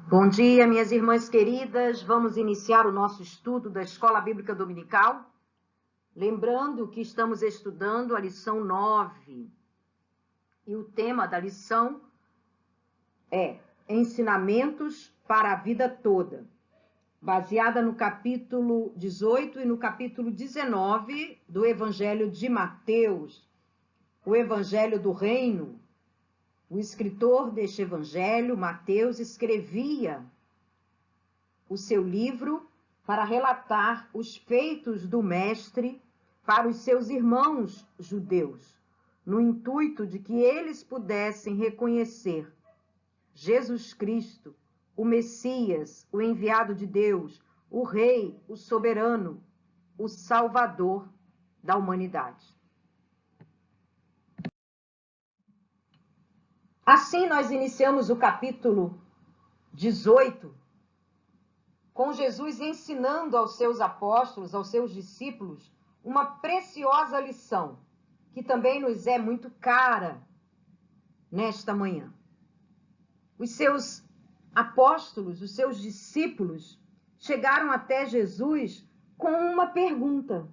Bom dia, minhas irmãs queridas. Vamos iniciar o nosso estudo da Escola Bíblica Dominical. Lembrando que estamos estudando a lição 9. E o tema da lição é Ensinamentos para a Vida Toda, baseada no capítulo 18 e no capítulo 19 do Evangelho de Mateus, o Evangelho do Reino. O escritor deste evangelho, Mateus, escrevia o seu livro para relatar os feitos do Mestre para os seus irmãos judeus, no intuito de que eles pudessem reconhecer Jesus Cristo, o Messias, o enviado de Deus, o Rei, o soberano, o Salvador da humanidade. Assim, nós iniciamos o capítulo 18, com Jesus ensinando aos seus apóstolos, aos seus discípulos, uma preciosa lição, que também nos é muito cara nesta manhã. Os seus apóstolos, os seus discípulos, chegaram até Jesus com uma pergunta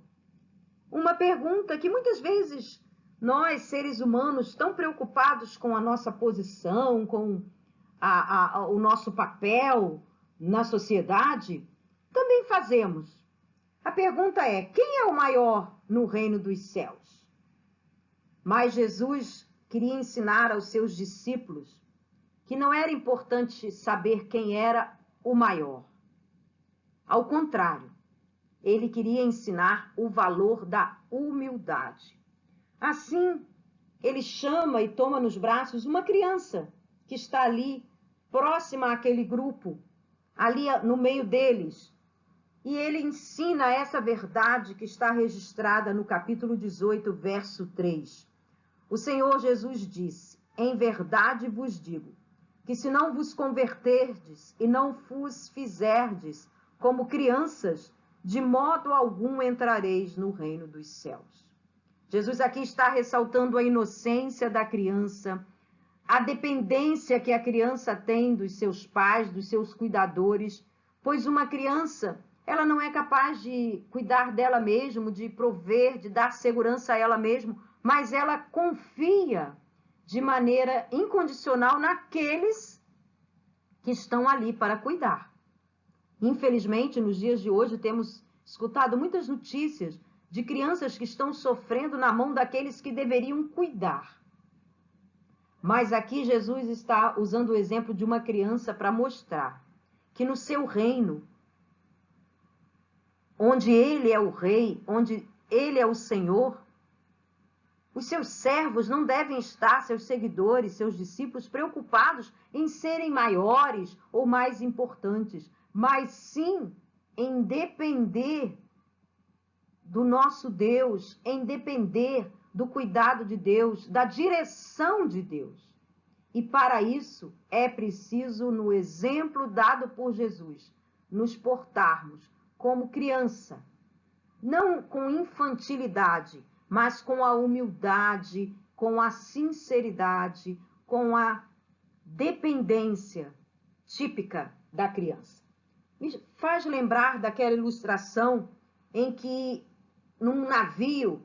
que muitas vezes nós, seres humanos, tão preocupados com a nossa posição, com o nosso papel na sociedade, também fazemos. A pergunta é: quem é o maior no reino dos céus? Mas Jesus queria ensinar aos seus discípulos que não era importante saber quem era o maior. Ao contrário, ele queria ensinar o valor da humildade. Assim, ele chama e toma nos braços uma criança que está ali, próxima àquele grupo, ali no meio deles. E ele ensina essa verdade que está registrada no capítulo 18, verso 3. O Senhor Jesus disse: em verdade vos digo, que se não vos converterdes e não vos fizerdes como crianças, de modo algum entrareis no reino dos céus. Jesus aqui está ressaltando a inocência da criança, a dependência que a criança tem dos seus pais, dos seus cuidadores, pois uma criança, ela não é capaz de cuidar dela mesma, de prover, de dar segurança a ela mesma, mas ela confia de maneira incondicional naqueles que estão ali para cuidar. Infelizmente, nos dias de hoje, temos escutado muitas notícias de crianças que estão sofrendo na mão daqueles que deveriam cuidar. Mas aqui Jesus está usando o exemplo de uma criança para mostrar que no seu reino, onde ele é o rei, onde ele é o Senhor, os seus servos não devem estar, seus seguidores, seus discípulos, preocupados em serem maiores ou mais importantes, mas sim em depender do nosso Deus, em depender do cuidado de Deus, da direção de Deus. E para isso é preciso, no exemplo dado por Jesus, nos portarmos como criança, não com infantilidade, mas com a humildade, com a sinceridade, com a dependência típica da criança. Me faz lembrar daquela ilustração em que num navio,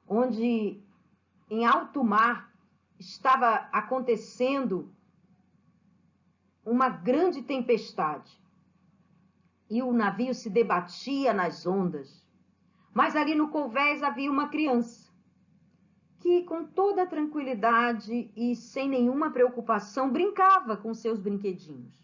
onde em alto mar estava acontecendo uma grande tempestade. E o navio se debatia nas ondas. Mas ali no convés havia uma criança, que com toda tranquilidade e sem nenhuma preocupação brincava com seus brinquedinhos.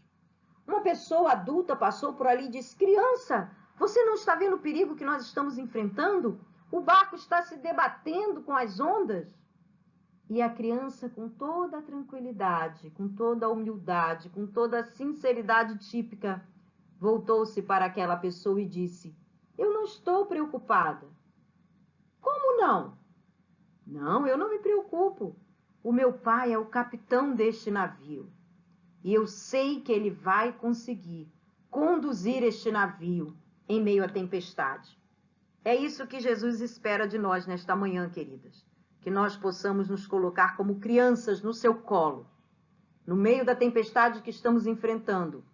Uma pessoa adulta passou por ali e disse: criança, você não está vendo o perigo que nós estamos enfrentando? O barco está se debatendo com as ondas. E a criança, com toda a tranquilidade, com toda a humildade, com toda a sinceridade típica, voltou-se para aquela pessoa e disse: eu não estou preocupada. Como não? Não, eu não me preocupo. O meu pai é o capitão deste navio. E eu sei que ele vai conseguir conduzir este navio em meio à tempestade. É isso que Jesus espera de nós nesta manhã, queridas. Que nós possamos nos colocar como crianças no seu colo, no meio da tempestade que estamos enfrentando,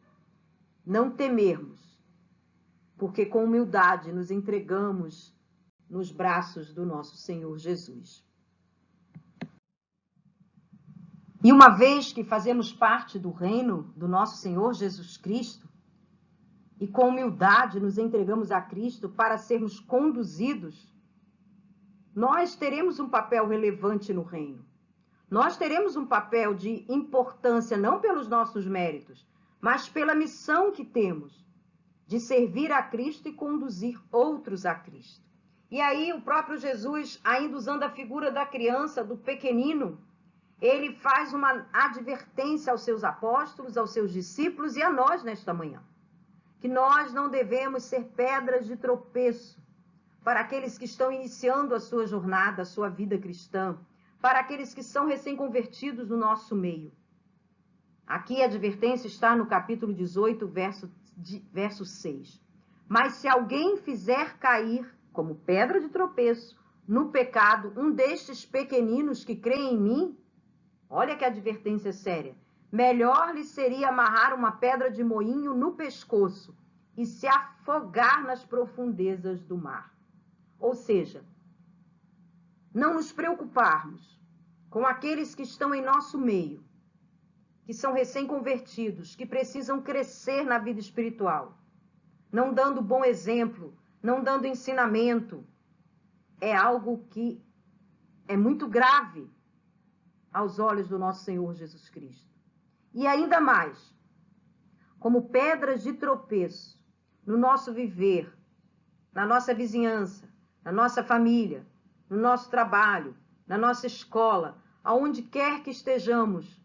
não temermos, porque com humildade nos entregamos nos braços do nosso Senhor Jesus. E uma vez que fazemos parte do reino do nosso Senhor Jesus Cristo, e com humildade nos entregamos a Cristo para sermos conduzidos, nós teremos um papel relevante no reino. Nós teremos um papel de importância, não pelos nossos méritos, mas pela missão que temos de servir a Cristo e conduzir outros a Cristo. E aí o próprio Jesus, ainda usando a figura da criança, do pequenino, ele faz uma advertência aos seus apóstolos, aos seus discípulos e a nós nesta manhã. Que nós não devemos ser pedras de tropeço para aqueles que estão iniciando a sua jornada, a sua vida cristã, para aqueles que são recém-convertidos no nosso meio. Aqui a advertência está no capítulo 18, verso 6. Mas se alguém fizer cair, como pedra de tropeço, no pecado, um destes pequeninos que creem em mim, olha que advertência séria, melhor lhe seria amarrar uma pedra de moinho no pescoço e se afogar nas profundezas do mar. Ou seja, não nos preocuparmos com aqueles que estão em nosso meio, que são recém-convertidos, que precisam crescer na vida espiritual, não dando bom exemplo, não dando ensinamento, é algo que é muito grave aos olhos do nosso Senhor Jesus Cristo. E ainda mais, como pedras de tropeço no nosso viver, na nossa vizinhança, na nossa família, no nosso trabalho, na nossa escola, aonde quer que estejamos,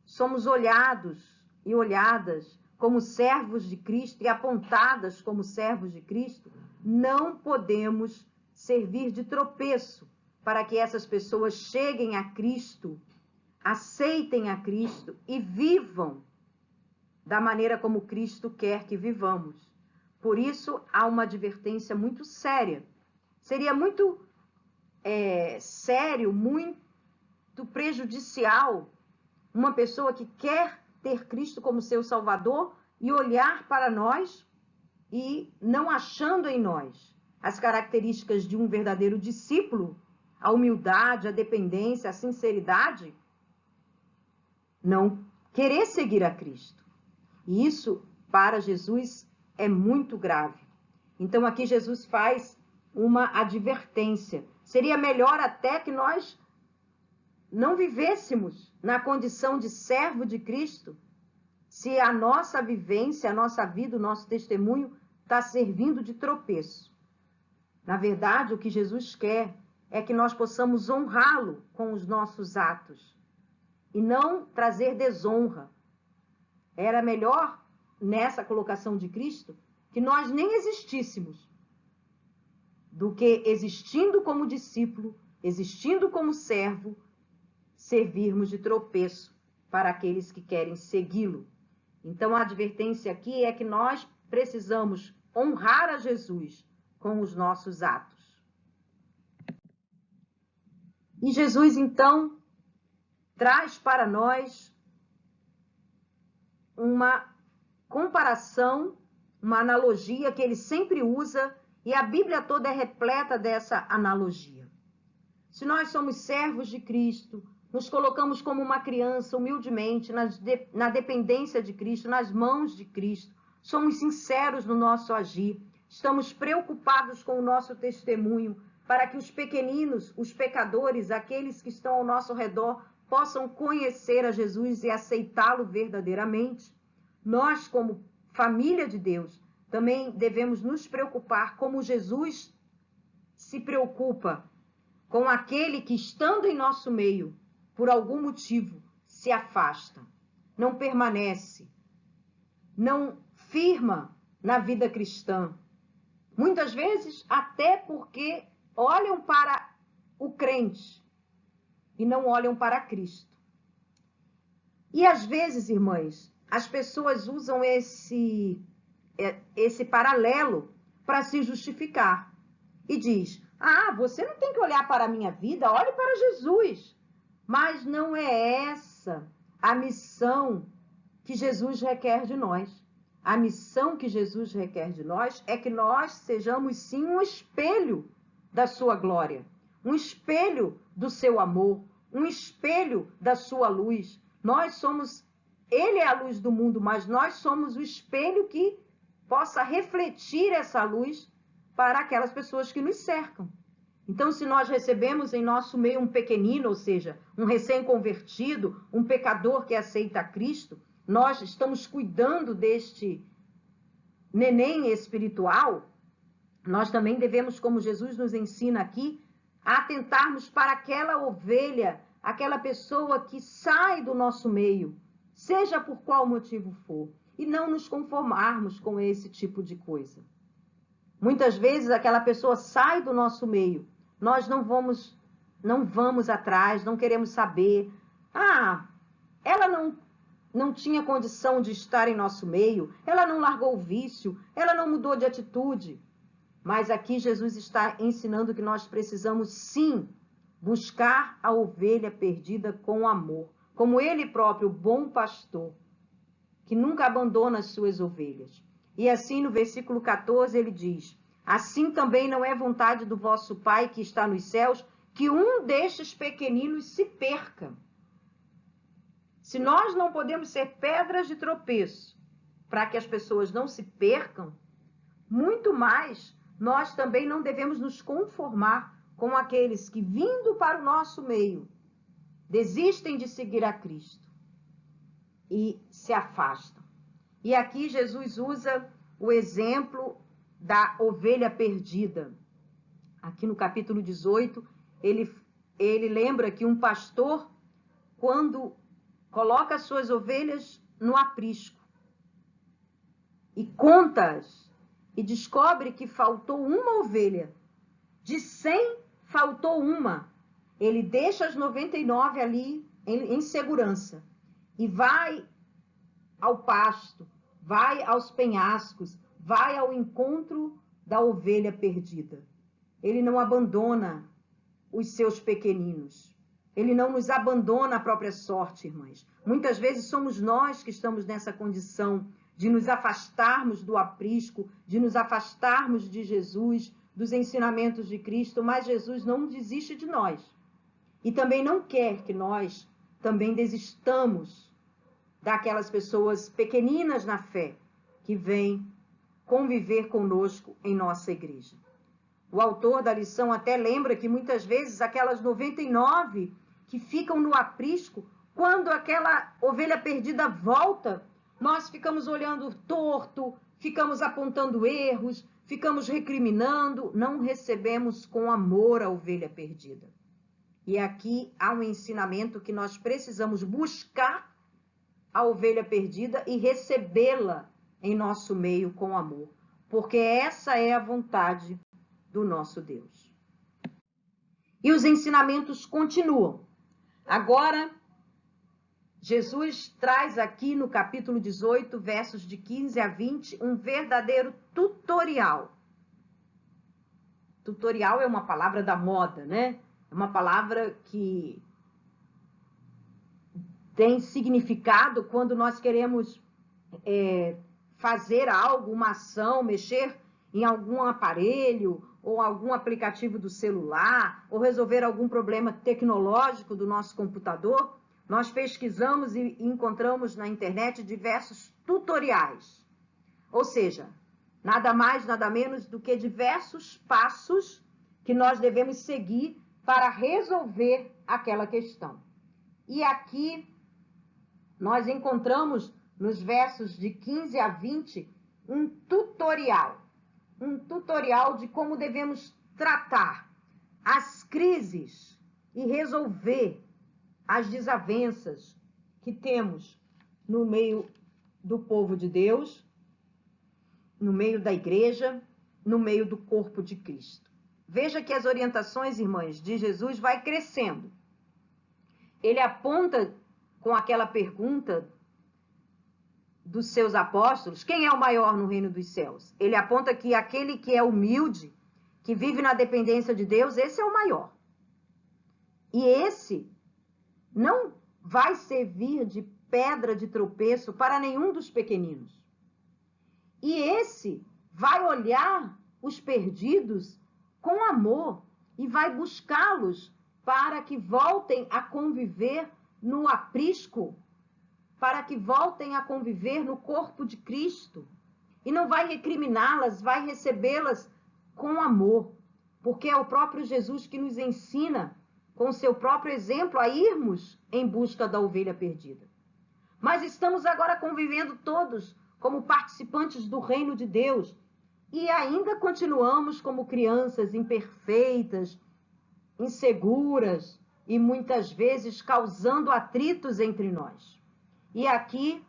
somos olhados e olhadas como servos de Cristo e apontadas como servos de Cristo, não podemos servir de tropeço para que essas pessoas cheguem a Cristo, aceitem a Cristo e vivam da maneira como Cristo quer que vivamos. Por isso, há uma advertência muito séria. Seria muito sério, muito prejudicial uma pessoa que quer ter Cristo como seu Salvador e olhar para nós e não achando em nós as características de um verdadeiro discípulo, a humildade, a dependência, a sinceridade, não querer seguir a Cristo. E isso, para Jesus, é muito grave. Então, aqui Jesus faz uma advertência. Seria melhor até que nós não vivêssemos na condição de servo de Cristo, se a nossa vivência, a nossa vida, o nosso testemunho está servindo de tropeço. Na verdade, o que Jesus quer é que nós possamos honrá-lo com os nossos atos e não trazer desonra. Era melhor, nessa colocação de Cristo, que nós nem existíssemos, do que existindo como discípulo, existindo como servo, servirmos de tropeço para aqueles que querem segui-lo. Então, a advertência aqui é que nós precisamos honrar a Jesus com os nossos atos. E Jesus, então, traz para nós uma comparação, uma analogia que ele sempre usa, e a Bíblia toda é repleta dessa analogia. Se nós somos servos de Cristo, nos colocamos como uma criança, humildemente, na dependência de Cristo, nas mãos de Cristo, somos sinceros no nosso agir, estamos preocupados com o nosso testemunho, para que os pequeninos, os pecadores, aqueles que estão ao nosso redor, possam conhecer a Jesus e aceitá-lo verdadeiramente. Nós, como família de Deus, também devemos nos preocupar como Jesus se preocupa com aquele que, estando em nosso meio, por algum motivo, se afasta, não permanece, não firma na vida cristã. Muitas vezes, até porque olham para o crente e não olham para Cristo. E às vezes, irmãs, as pessoas usam esse paralelo para se justificar. E diz, você não tem que olhar para a minha vida, olhe para Jesus. Mas não é essa a missão que Jesus requer de nós. a missão que Jesus requer de nós é que nós sejamos sim um espelho da sua glória, um espelho do seu amor, um espelho da sua luz. Ele é a luz do mundo, mas nós somos o espelho que possa refletir essa luz para aquelas pessoas que nos cercam. Então, se nós recebemos em nosso meio um pequenino, ou seja, um recém-convertido, um pecador que aceita Cristo, nós estamos cuidando deste neném espiritual, nós também devemos, como Jesus nos ensina aqui, atentarmos para aquela ovelha, aquela pessoa que sai do nosso meio, seja por qual motivo for, e não nos conformarmos com esse tipo de coisa. Muitas vezes aquela pessoa sai do nosso meio, nós não vamos atrás, não queremos saber. Ela não tinha condição de estar em nosso meio, ela não largou o vício, ela não mudou de atitude. Mas aqui Jesus está ensinando que nós precisamos sim buscar a ovelha perdida com amor, como ele próprio, bom pastor, que nunca abandona as suas ovelhas. E assim no versículo 14 ele diz: assim também não é vontade do vosso Pai que está nos céus que um destes pequeninos se perca. Se nós não podemos ser pedras de tropeço para que as pessoas não se percam, muito mais nós também não devemos nos conformar com aqueles que, vindo para o nosso meio, desistem de seguir a Cristo e se afastam. E aqui Jesus usa o exemplo da ovelha perdida. Aqui no capítulo 18, ele lembra que um pastor, quando coloca as suas ovelhas no aprisco e conta-as e descobre que faltou uma ovelha, de 100 faltou uma, ele deixa as 99 ali em segurança e vai ao pasto, vai aos penhascos, vai ao encontro da ovelha perdida. Ele não abandona os seus pequeninos. Ele não nos abandona à própria sorte, irmãs. Muitas vezes somos nós que estamos nessa condição de nos afastarmos do aprisco, de nos afastarmos de Jesus, dos ensinamentos de Cristo, mas Jesus não desiste de nós. E também não quer que nós também desistamos daquelas pessoas pequeninas na fé que vêm conviver conosco em nossa igreja. O autor da lição até lembra que muitas vezes aquelas 99 que ficam no aprisco, quando aquela ovelha perdida volta, nós ficamos olhando torto, ficamos apontando erros, ficamos recriminando, não recebemos com amor a ovelha perdida. E aqui há um ensinamento que nós precisamos buscar a ovelha perdida e recebê-la em nosso meio com amor, porque essa é a vontade do nosso Deus. E os ensinamentos continuam. Agora, Jesus traz aqui no capítulo 18, versos de 15 a 20, um verdadeiro tutorial. Tutorial é uma palavra da moda, né? É uma palavra que tem significado quando nós queremos fazer algo, uma ação, mexer em algum aparelho ou algum aplicativo do celular, ou resolver algum problema tecnológico do nosso computador. Nós pesquisamos e encontramos na internet diversos tutoriais. Ou seja, nada mais, nada menos do que diversos passos que nós devemos seguir para resolver aquela questão. E aqui nós encontramos nos versos de 15 a 20 um tutorial de como devemos tratar as crises e resolver as desavenças que temos no meio do povo de Deus, no meio da igreja, no meio do corpo de Cristo. Veja que as orientações, irmãs, de Jesus vai crescendo. Ele aponta com aquela pergunta dos seus apóstolos, quem é o maior no reino dos céus? Ele aponta que aquele que é humilde, que vive na dependência de Deus, esse é o maior. E esse não vai servir de pedra de tropeço para nenhum dos pequeninos. E esse vai olhar os perdidos com amor e vai buscá-los para que voltem a conviver no aprisco, para que voltem a conviver no corpo de Cristo. E não vai recriminá-las, vai recebê-las com amor, porque é o próprio Jesus que nos ensina, com o seu próprio exemplo, a irmos em busca da ovelha perdida. Mas estamos agora convivendo todos como participantes do reino de Deus e ainda continuamos como crianças imperfeitas, inseguras e muitas vezes causando atritos entre nós. E aqui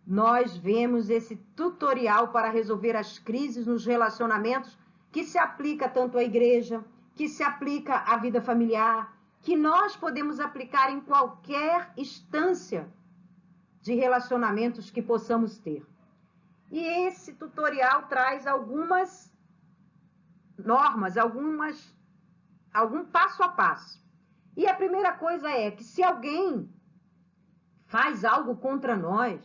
nós vemos esse tutorial para resolver as crises nos relacionamentos que se aplica tanto à igreja, que se aplica à vida familiar, que nós podemos aplicar em qualquer instância de relacionamentos que possamos ter. E esse tutorial traz algumas normas, algum passo a passo. E a primeira coisa é que se alguém faz algo contra nós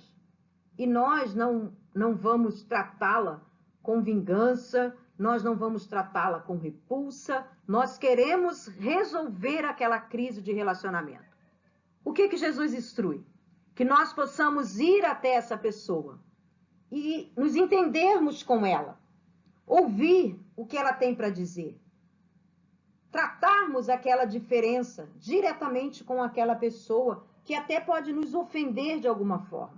e nós não vamos tratá-la com vingança, nós não vamos tratá-la com repulsa, nós queremos resolver aquela crise de relacionamento. O que Jesus instrui? Que nós possamos ir até essa pessoa e nos entendermos com ela, ouvir o que ela tem para dizer, tratarmos aquela diferença diretamente com aquela pessoa que até pode nos ofender de alguma forma.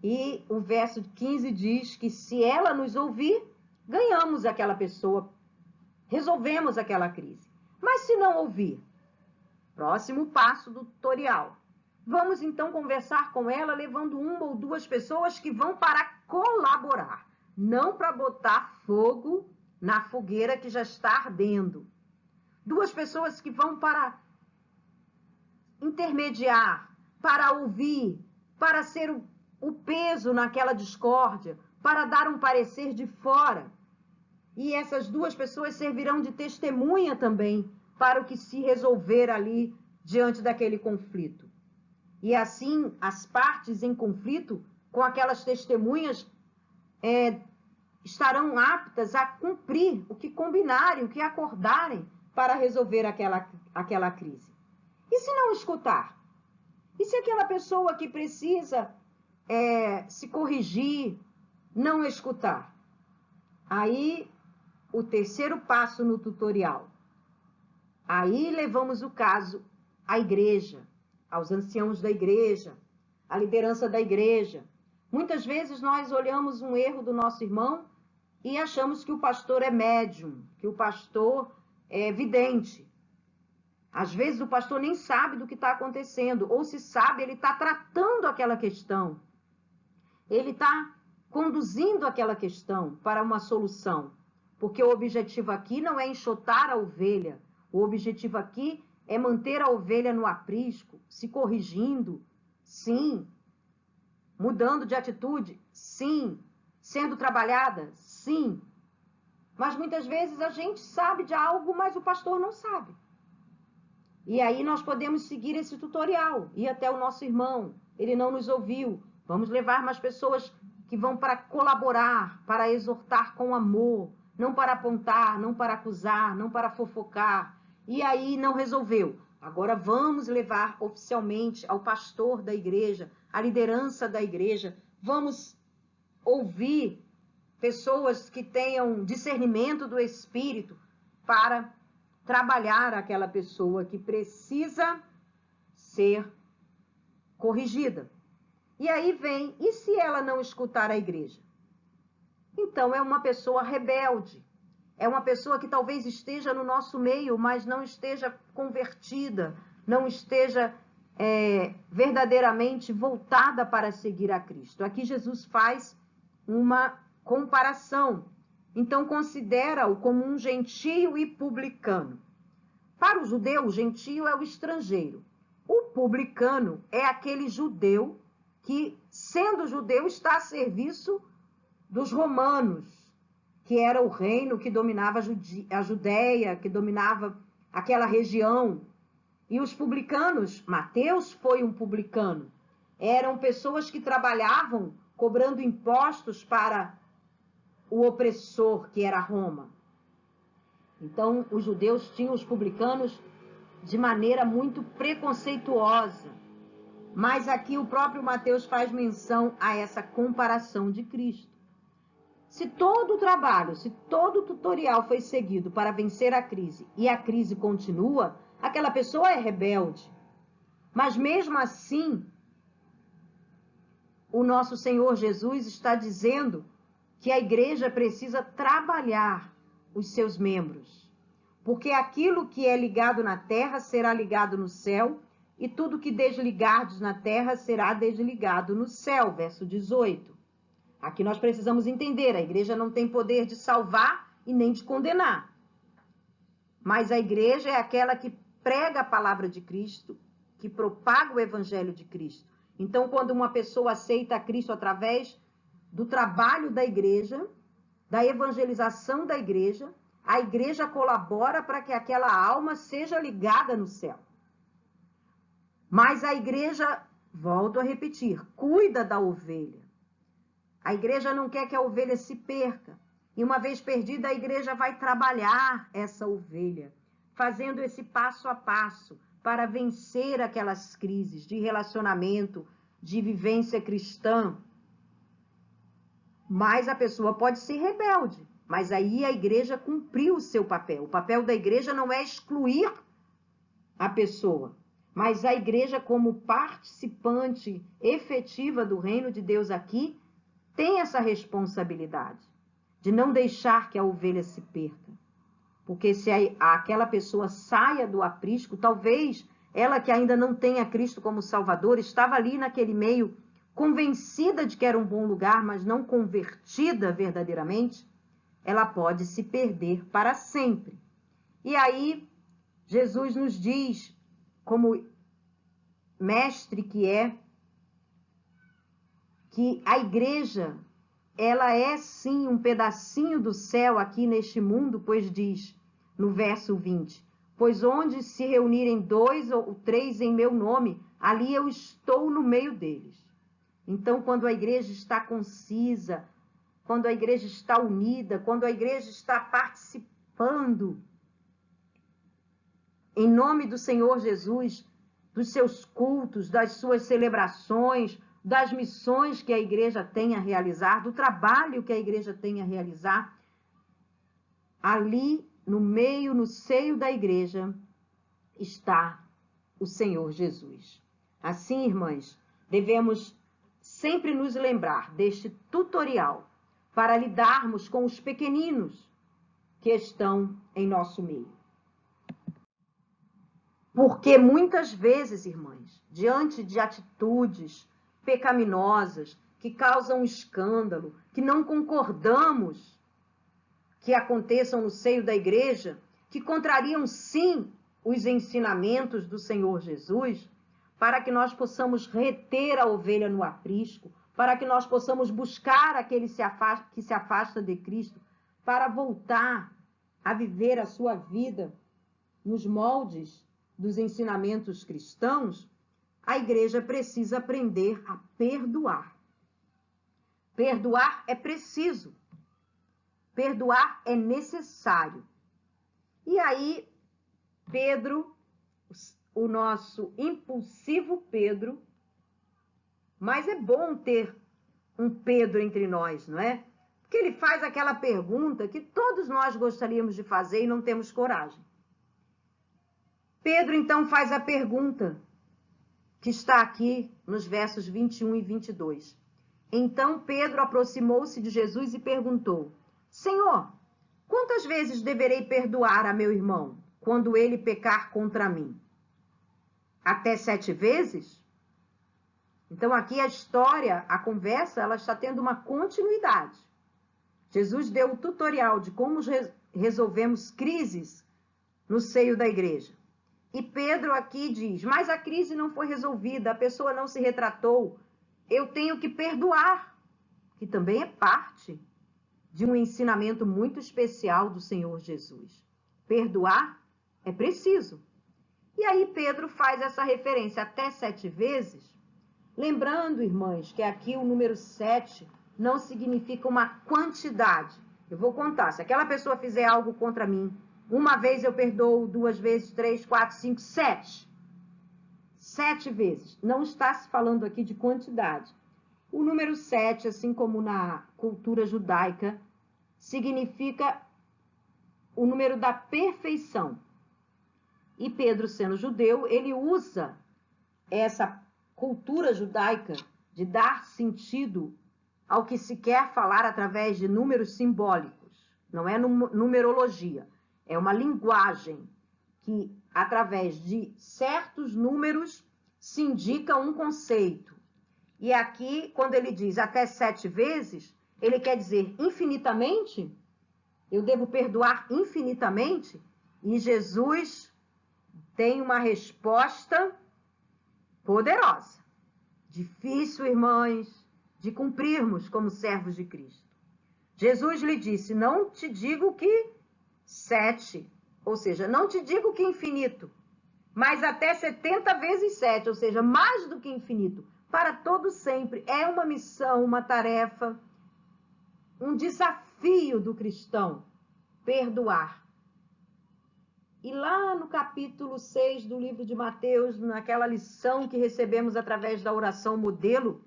E o verso 15 diz que se ela nos ouvir, ganhamos aquela pessoa, resolvemos aquela crise. Mas se não ouvir, próximo passo do tutorial. Vamos então conversar com ela, levando uma ou duas pessoas que vão para colaborar, não para botar fogo na fogueira que já está ardendo. Duas pessoas que vão para intermediar, para ouvir, para ser o peso naquela discórdia, para dar um parecer de fora. E essas duas pessoas servirão de testemunha também para o que se resolver ali diante daquele conflito. E assim, as partes em conflito, com aquelas testemunhas, estarão aptas a cumprir o que combinarem, o que acordarem para resolver aquela crise. E se não escutar? E se aquela pessoa que precisa se corrigir, não escutar? Aí, o terceiro passo no tutorial. Aí levamos o caso à igreja, aos anciãos da igreja, à liderança da igreja. Muitas vezes nós olhamos um erro do nosso irmão e achamos que o pastor é médium, que o pastor é vidente. Às vezes o pastor nem sabe do que está acontecendo, ou se sabe, ele está tratando aquela questão. Ele está conduzindo aquela questão para uma solução. Porque o objetivo aqui não é enxotar a ovelha, o objetivo aqui é manter a ovelha no aprisco, se corrigindo, sim. Mudando de atitude, sim. Sendo trabalhada, sim. Mas muitas vezes a gente sabe de algo, mas o pastor não sabe. E aí nós podemos seguir esse tutorial, ir até o nosso irmão, ele não nos ouviu. Vamos levar mais pessoas que vão para colaborar, para exortar com amor, não para apontar, não para acusar, não para fofocar. E aí não resolveu. Agora vamos levar oficialmente ao pastor da igreja, à liderança da igreja. Vamos ouvir pessoas que tenham discernimento do Espírito para trabalhar aquela pessoa que precisa ser corrigida. E aí vem, e se ela não escutar a igreja? Então é uma pessoa rebelde. É uma pessoa que talvez esteja no nosso meio, mas não esteja convertida, não esteja verdadeiramente voltada para seguir a Cristo. Aqui Jesus faz uma comparação. Então considera-o como um gentio e publicano. Para o judeu, o gentio é o estrangeiro. O publicano é aquele judeu que, sendo judeu, está a serviço dos romanos, que era o reino que dominava a Judéia, que dominava aquela região. E os publicanos, Mateus foi um publicano, eram pessoas que trabalhavam cobrando impostos para o opressor, que era Roma. Então, os judeus tinham os publicanos de maneira muito preconceituosa. Mas aqui o próprio Mateus faz menção a essa comparação de Cristo. Se todo o trabalho, se todo o tutorial foi seguido para vencer a crise e a crise continua, aquela pessoa é rebelde. Mas mesmo assim, o nosso Senhor Jesus está dizendo que a igreja precisa trabalhar os seus membros. Porque aquilo que é ligado na terra será ligado no céu, e tudo que desligardes na terra será desligado no céu. Verso 18. Aqui nós precisamos entender, a igreja não tem poder de salvar e nem de condenar. Mas a igreja é aquela que prega a palavra de Cristo, que propaga o evangelho de Cristo. Então, quando uma pessoa aceita a Cristo através do trabalho da igreja, da evangelização da igreja, a igreja colabora para que aquela alma seja ligada no céu. Mas a igreja, volto a repetir, cuida da ovelha. A igreja não quer que a ovelha se perca. E uma vez perdida, a igreja vai trabalhar essa ovelha, fazendo esse passo a passo para vencer aquelas crises de relacionamento, de vivência cristã. Mas a pessoa pode ser rebelde. Mas aí a igreja cumpriu o seu papel. O papel da igreja não é excluir a pessoa, mas a igreja, como participante efetiva do reino de Deus aqui, tem essa responsabilidade de não deixar que a ovelha se perca. Porque se aquela pessoa saia do aprisco, talvez ela que ainda não tenha Cristo como Salvador, estava ali naquele meio, convencida de que era um bom lugar, mas não convertida verdadeiramente, ela pode se perder para sempre. E aí, Jesus nos diz, como mestre que é, que a igreja, ela é sim um pedacinho do céu aqui neste mundo, pois diz no verso 20, pois onde se reunirem 2 ou 3 em meu nome, ali eu estou no meio deles. Então, quando a igreja está concisa, quando a igreja está unida, quando a igreja está participando, em nome do Senhor Jesus, dos seus cultos, das suas celebrações, das missões que a igreja tem a realizar, do trabalho que a igreja tem a realizar, ali no meio, no seio da igreja, está o Senhor Jesus. Assim, irmãs, devemos sempre nos lembrar deste tutorial para lidarmos com os pequeninos que estão em nosso meio. Porque muitas vezes, irmãs, diante de atitudes pecaminosas que causam escândalo, que não concordamos que aconteçam no seio da igreja, que contrariam sim os ensinamentos do Senhor Jesus, para que nós possamos reter a ovelha no aprisco, para que nós possamos buscar aquele que se afasta de Cristo, para voltar a viver a sua vida nos moldes dos ensinamentos cristãos, a igreja precisa aprender a perdoar. Perdoar é preciso. Perdoar é necessário. E aí, Pedro, o nosso impulsivo Pedro, mas é bom ter um Pedro entre nós, não é? Porque ele faz aquela pergunta que todos nós gostaríamos de fazer e não temos coragem. Pedro, então, faz a pergunta que está aqui nos versos 21 e 22. Então, Pedro aproximou-se de Jesus e perguntou, Senhor, quantas vezes deverei perdoar a meu irmão quando ele pecar contra mim? Até 7 vezes? Então, aqui a história, a conversa, ela está tendo uma continuidade. Jesus deu o tutorial de como resolvemos crises no seio da igreja. E Pedro aqui diz, mas a crise não foi resolvida, a pessoa não se retratou, eu tenho que perdoar, que também é parte de um ensinamento muito especial do Senhor Jesus. Perdoar é preciso. E aí Pedro faz essa referência até 7 vezes, Lembrando, irmãs, que aqui o número 7 não significa uma quantidade. Eu vou contar. Se aquela pessoa fizer algo contra mim, uma vez eu perdoo, 2 vezes, 3, 4, 5, 7. 7 vezes. Não está se falando aqui de quantidade. O número 7, assim como na cultura judaica, significa o número da perfeição. E Pedro, sendo judeu, ele usa essa cultura judaica de dar sentido ao que se quer falar através de números simbólicos. Não é numerologia, é uma linguagem que, através de certos números, se indica um conceito. E aqui, quando ele diz até 7 vezes, ele quer dizer infinitamente. Eu devo perdoar infinitamente? E Jesus tem uma resposta poderosa. Difícil, irmãs, de cumprirmos como servos de Cristo. Jesus lhe disse, não te digo que 7, ou seja, não te digo que infinito, mas até 70 vezes 7, ou seja, mais do que infinito, para todo sempre. É uma missão, uma tarefa, um desafio do cristão, perdoar. E lá no capítulo 6 do livro de Mateus, naquela lição que recebemos através da oração modelo,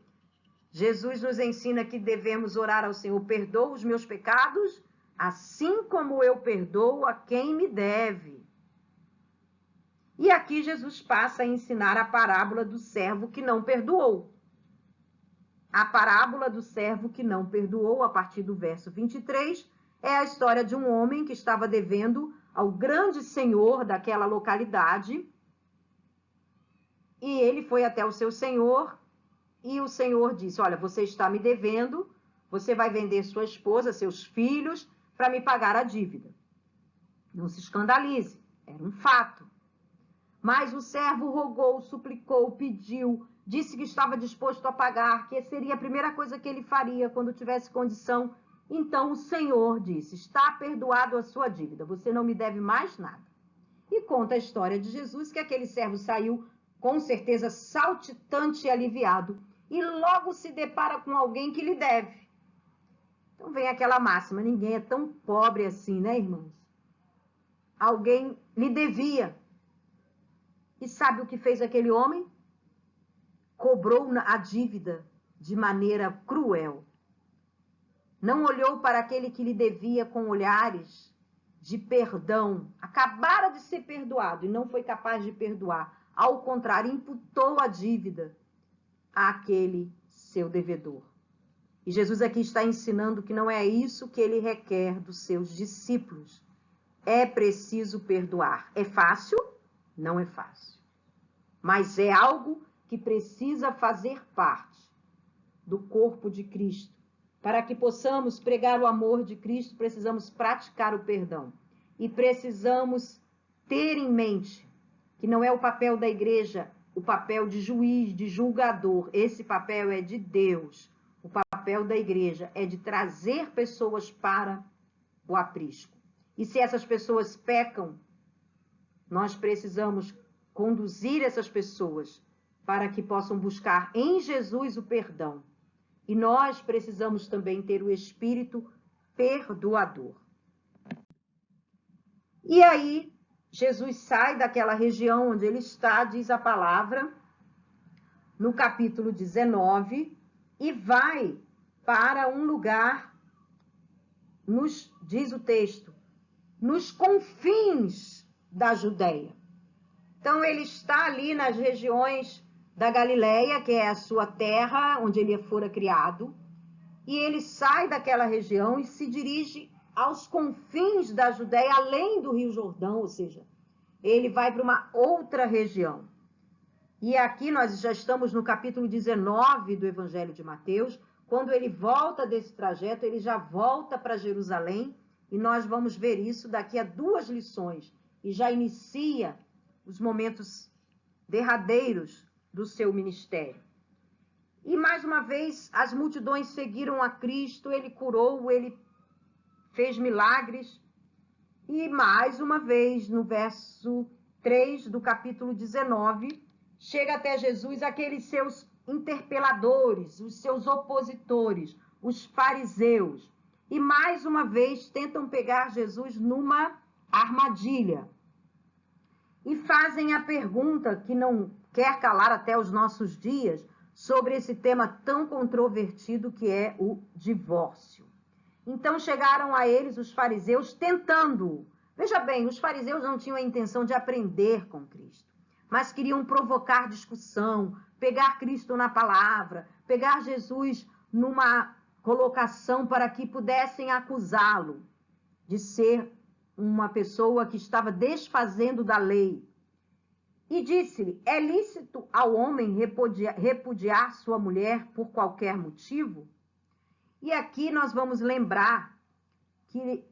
Jesus nos ensina que devemos orar ao Senhor, perdoa os meus pecados, assim como eu perdoo a quem me deve. E aqui Jesus passa a ensinar a parábola do servo que não perdoou. A parábola do servo que não perdoou, a partir do verso 23, é a história de um homem que estava devendo ao grande senhor daquela localidade. E ele foi até o seu senhor e o senhor disse, olha, você está me devendo, você vai vender sua esposa, seus filhos, para me pagar a dívida. Não se escandalize, era um fato. Mas o servo rogou, suplicou, pediu, disse que estava disposto a pagar, que seria a primeira coisa que ele faria quando tivesse condição. Então o Senhor disse, está perdoado a sua dívida, você não me deve mais nada. E conta a história de Jesus, que aquele servo saiu com certeza saltitante e aliviado, e logo se depara com alguém que lhe deve. Então vem aquela máxima, ninguém é tão pobre assim, né, irmãos? Alguém lhe devia. E sabe o que fez aquele homem? Cobrou a dívida de maneira cruel. Não olhou para aquele que lhe devia com olhares de perdão. Acabara de ser perdoado e não foi capaz de perdoar. Ao contrário, imputou a dívida àquele seu devedor. E Jesus aqui está ensinando que não é isso que ele requer dos seus discípulos. É preciso perdoar. É fácil? Não é fácil. Mas é algo que precisa fazer parte do corpo de Cristo. Para que possamos pregar o amor de Cristo, precisamos praticar o perdão. E precisamos ter em mente que não é o papel da igreja, o papel de juiz, de julgador. Esse papel é de Deus. O papel da igreja é de trazer pessoas para o aprisco. E se essas pessoas pecam, nós precisamos conduzir essas pessoas para que possam buscar em Jesus o perdão. E nós precisamos também ter o espírito perdoador. E aí, Jesus sai daquela região onde ele está, diz a palavra, no capítulo 19, e vai para um lugar, diz o texto, nos confins da Judéia. Então, ele está ali nas regiões da Galileia, que é a sua terra, onde ele fora criado, e ele sai daquela região e se dirige aos confins da Judéia, além do Rio Jordão, ou seja, ele vai para uma outra região. E aqui nós já estamos no capítulo 19 do Evangelho de Mateus. Quando ele volta desse trajeto, ele já volta para Jerusalém, e nós vamos ver isso daqui a 2 lições, e já inicia os momentos derradeiros do seu ministério. E mais uma vez, as multidões seguiram a Cristo, ele curou, ele fez milagres. E mais uma vez, no verso 3 do capítulo 19, chega até Jesus aqueles seus interpeladores, os seus opositores, os fariseus. E mais uma vez tentam pegar Jesus numa armadilha. E fazem a pergunta que não quer calar até os nossos dias sobre esse tema tão controvertido que é o divórcio. Então chegaram a eles os fariseus tentando. Veja bem, os fariseus não tinham a intenção de aprender com Cristo, mas queriam provocar discussão, pegar Cristo na palavra, pegar Jesus numa colocação para que pudessem acusá-lo de ser uma pessoa que estava desfazendo da lei. E disse-lhe, é lícito ao homem repudiar sua mulher por qualquer motivo? E aqui nós vamos lembrar que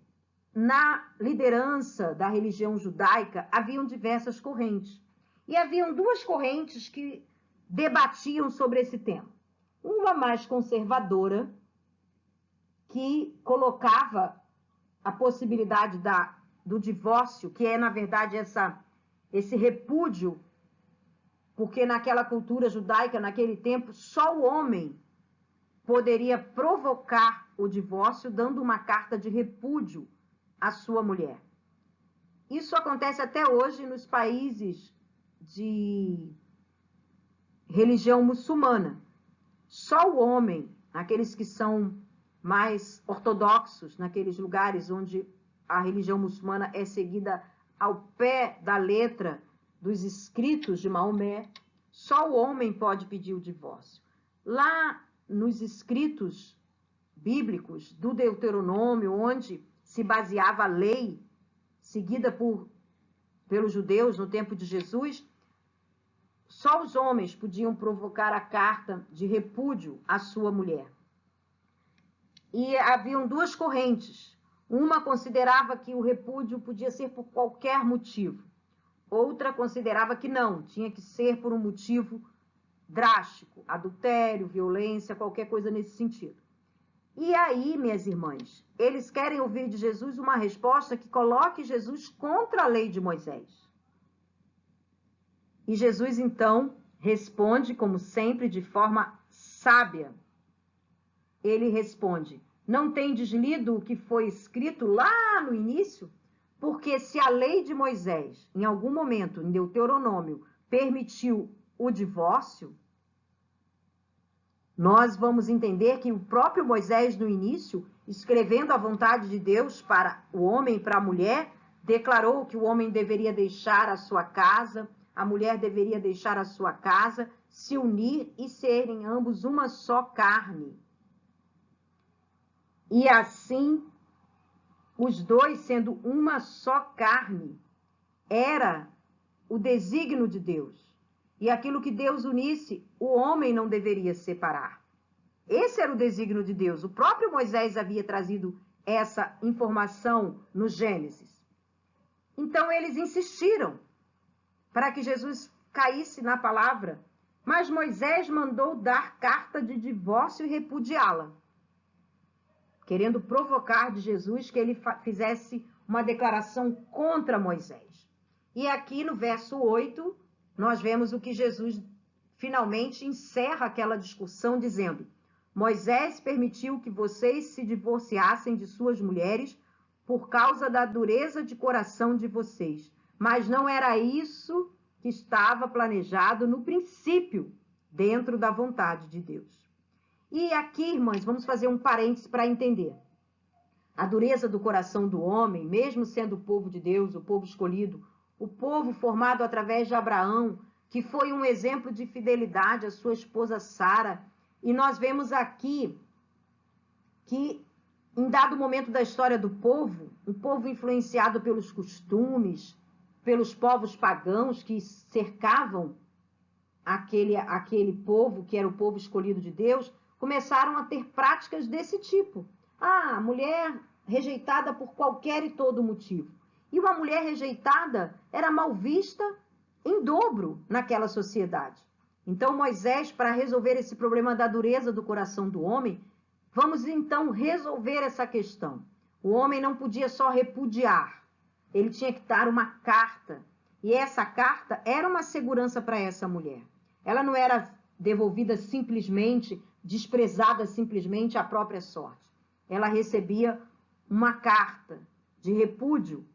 na liderança da religião judaica haviam diversas correntes. E haviam duas correntes que debatiam sobre esse tema. Uma mais conservadora, que colocava a possibilidade do divórcio, que é, na verdade, esse repúdio, porque naquela cultura judaica, naquele tempo, só o homem poderia provocar o divórcio dando uma carta de repúdio à sua mulher. Isso acontece até hoje nos países de religião muçulmana. Só o homem, aqueles que são mais ortodoxos, naqueles lugares onde a religião muçulmana é seguida ao pé da letra dos escritos de Maomé, só o homem pode pedir o divórcio. Lá nos escritos bíblicos do Deuteronômio, onde se baseava a lei seguida pelos judeus no tempo de Jesus, só os homens podiam provocar a carta de repúdio à sua mulher. E haviam duas correntes. Uma considerava que o repúdio podia ser por qualquer motivo. Outra considerava que não, tinha que ser por um motivo drástico, adultério, violência, qualquer coisa nesse sentido. E aí, minhas irmãs, eles querem ouvir de Jesus uma resposta que coloque Jesus contra a lei de Moisés. E Jesus, então, responde, como sempre, de forma sábia. Ele responde, não tendes lido o que foi escrito lá no início? Porque se a lei de Moisés, em algum momento, em Deuteronômio, permitiu o divórcio, nós vamos entender que o próprio Moisés, no início, escrevendo a vontade de Deus para o homem e para a mulher, declarou que o homem deveria deixar a sua casa, a mulher deveria deixar a sua casa, se unir e serem ambos uma só carne. E assim, os dois sendo uma só carne, era o desígnio de Deus. E aquilo que Deus unisse, o homem não deveria separar. Esse era o desígnio de Deus. O próprio Moisés havia trazido essa informação no Gênesis. Então, eles insistiram para que Jesus caísse na palavra, mas Moisés mandou dar carta de divórcio e repudiá-la, querendo provocar de Jesus que ele fizesse uma declaração contra Moisés. E aqui no verso 8, nós vemos o que Jesus finalmente encerra aquela discussão dizendo, Moisés permitiu que vocês se divorciassem de suas mulheres por causa da dureza de coração de vocês, mas não era isso que estava planejado no princípio, dentro da vontade de Deus. E aqui, irmãs, vamos fazer um parênteses para entender. A dureza do coração do homem, mesmo sendo o povo de Deus, o povo escolhido, o povo formado através de Abraão, que foi um exemplo de fidelidade à sua esposa Sara. E nós vemos aqui que, em dado momento da história do povo, um povo influenciado pelos costumes, pelos povos pagãos que cercavam aquele povo, que era o povo escolhido de Deus, começaram a ter práticas desse tipo. A mulher rejeitada por qualquer e todo motivo. E uma mulher rejeitada era mal vista em dobro naquela sociedade. Então, Moisés, para resolver esse problema da dureza do coração do homem, vamos então resolver essa questão. O homem não podia só repudiar, ele tinha que dar uma carta. E essa carta era uma segurança para essa mulher. Ela não era devolvida simplesmente, desprezada simplesmente à própria sorte. Ela recebia uma carta de repúdio.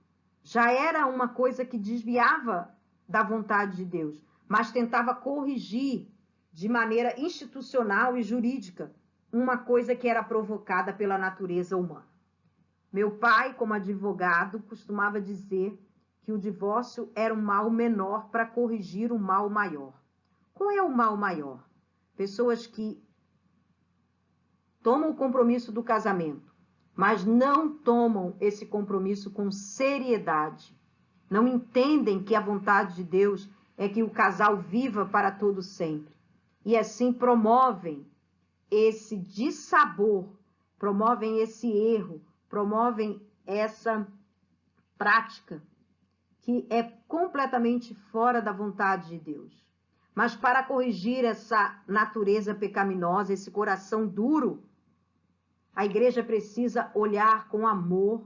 Já era uma coisa que desviava da vontade de Deus, mas tentava corrigir de maneira institucional e jurídica uma coisa que era provocada pela natureza humana. Meu pai, como advogado, costumava dizer que o divórcio era um mal menor para corrigir um mal maior. Qual é o mal maior? Pessoas que tomam o compromisso do casamento, mas não tomam esse compromisso com seriedade. Não entendem que a vontade de Deus é que o casal viva para todo sempre. E assim promovem esse dissabor, promovem esse erro, promovem essa prática que é completamente fora da vontade de Deus. Mas para corrigir essa natureza pecaminosa, esse coração duro, a igreja precisa olhar com amor,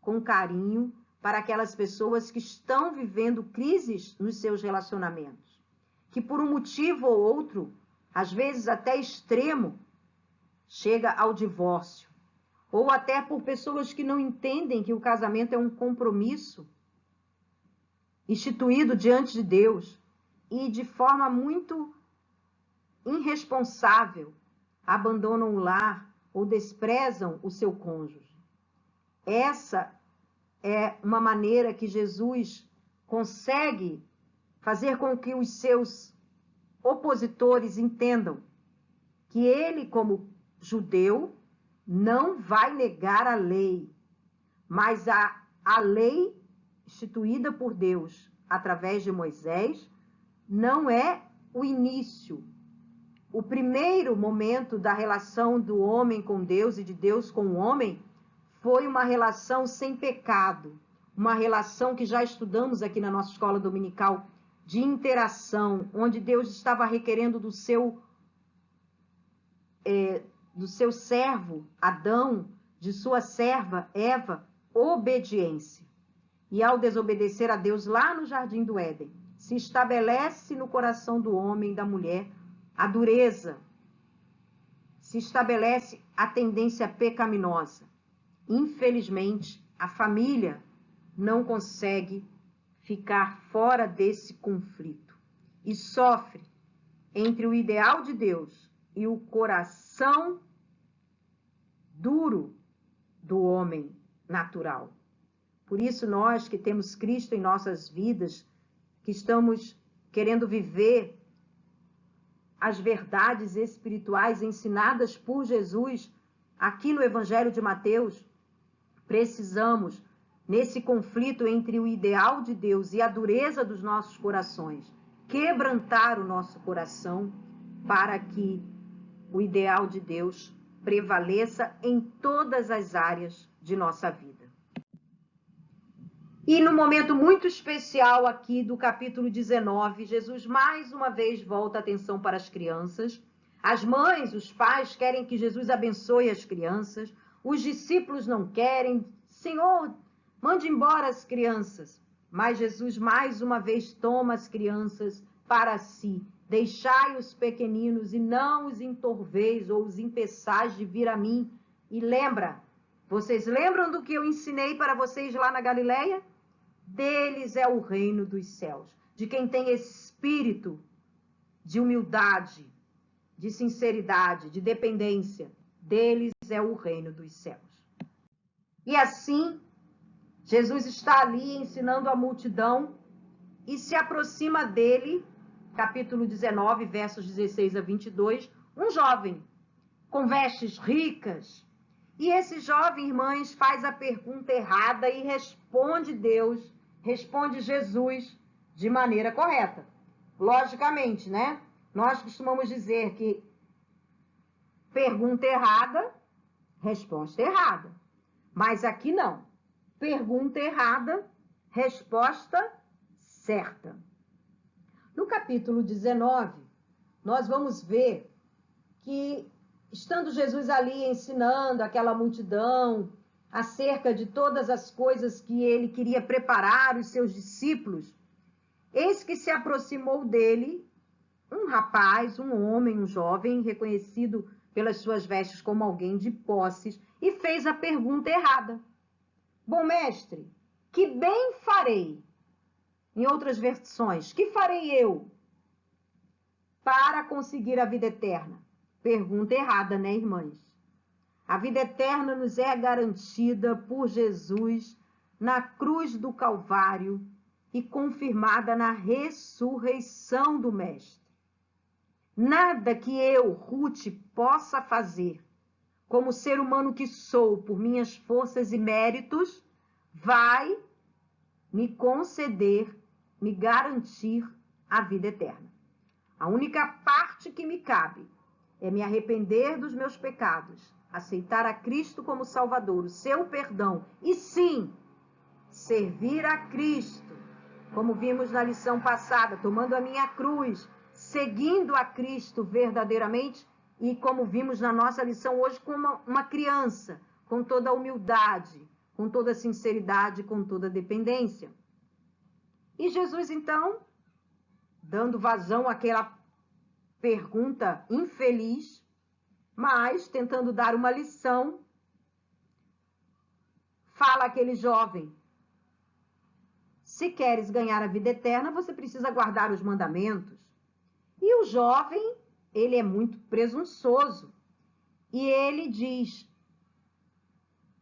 com carinho, para aquelas pessoas que estão vivendo crises nos seus relacionamentos, que por um motivo ou outro, às vezes até extremo, chega ao divórcio, ou até por pessoas que não entendem que o casamento é um compromisso instituído diante de Deus e de forma muito irresponsável abandonam o lar ou desprezam o seu cônjuge. Essa é uma maneira que Jesus consegue fazer com que os seus opositores entendam que ele, como judeu, não vai negar a lei, mas a lei instituída por Deus através de Moisés não é o início. O primeiro momento da relação do homem com Deus e de Deus com o homem foi uma relação sem pecado, uma relação que já estudamos aqui na nossa escola dominical, de interação, onde Deus estava requerendo do seu servo Adão, de sua serva Eva, obediência. E ao desobedecer a Deus lá no Jardim do Éden, se estabelece no coração do homem e da mulher a dureza, se estabelece a tendência pecaminosa. Infelizmente, a família não consegue ficar fora desse conflito e sofre entre o ideal de Deus e o coração duro do homem natural. Por isso, nós que temos Cristo em nossas vidas, que estamos querendo viver as verdades espirituais ensinadas por Jesus aqui no Evangelho de Mateus, precisamos, nesse conflito entre o ideal de Deus e a dureza dos nossos corações, quebrantar o nosso coração para que o ideal de Deus prevaleça em todas as áreas de nossa vida. E no momento muito especial aqui do capítulo 19, Jesus mais uma vez volta a atenção para as crianças. As mães, os pais querem que Jesus abençoe as crianças. Os discípulos não querem. Senhor, mande embora as crianças. Mas Jesus mais uma vez toma as crianças para si. Deixai os pequeninos e não os entorveis ou os impeçais de vir a mim. E lembra, vocês lembram do que eu ensinei para vocês lá na Galileia? Deles é o reino dos céus. De quem tem espírito de humildade, de sinceridade, de dependência, deles é o reino dos céus. E assim, Jesus está ali ensinando a multidão e se aproxima dele, capítulo 19, versos 16 a 22, um jovem com vestes ricas. E esse jovem, irmãs, faz a pergunta errada e responde Jesus de maneira correta. Logicamente, né? Nós costumamos dizer que pergunta errada, resposta errada. Mas aqui não. Pergunta errada, resposta certa. No capítulo 19, nós vamos ver que, estando Jesus ali ensinando aquela multidão acerca de todas as coisas que ele queria preparar os seus discípulos, eis que se aproximou dele um rapaz, um homem, um jovem, reconhecido pelas suas vestes como alguém de posses, e fez a pergunta errada. Bom, mestre, que bem farei? Em outras versões, que farei eu para conseguir a vida eterna? Pergunta errada, né, irmãs? A vida eterna nos é garantida por Jesus na cruz do Calvário e confirmada na ressurreição do Mestre. Nada que eu, Ruth, possa fazer, como ser humano que sou, por minhas forças e méritos, vai me conceder, me garantir a vida eterna. A única parte que me cabe é me arrepender dos meus pecados, aceitar a Cristo como Salvador, o seu perdão, e sim, servir a Cristo, como vimos na lição passada, tomando a minha cruz, seguindo a Cristo verdadeiramente, e como vimos na nossa lição hoje, como uma criança, com toda a humildade, com toda a sinceridade, com toda a dependência. E Jesus, então, dando vazão àquela pergunta infeliz, mas tentando dar uma lição, fala àquele jovem: se queres ganhar a vida eterna, você precisa guardar os mandamentos. E o jovem, ele é muito presunçoso, e ele diz: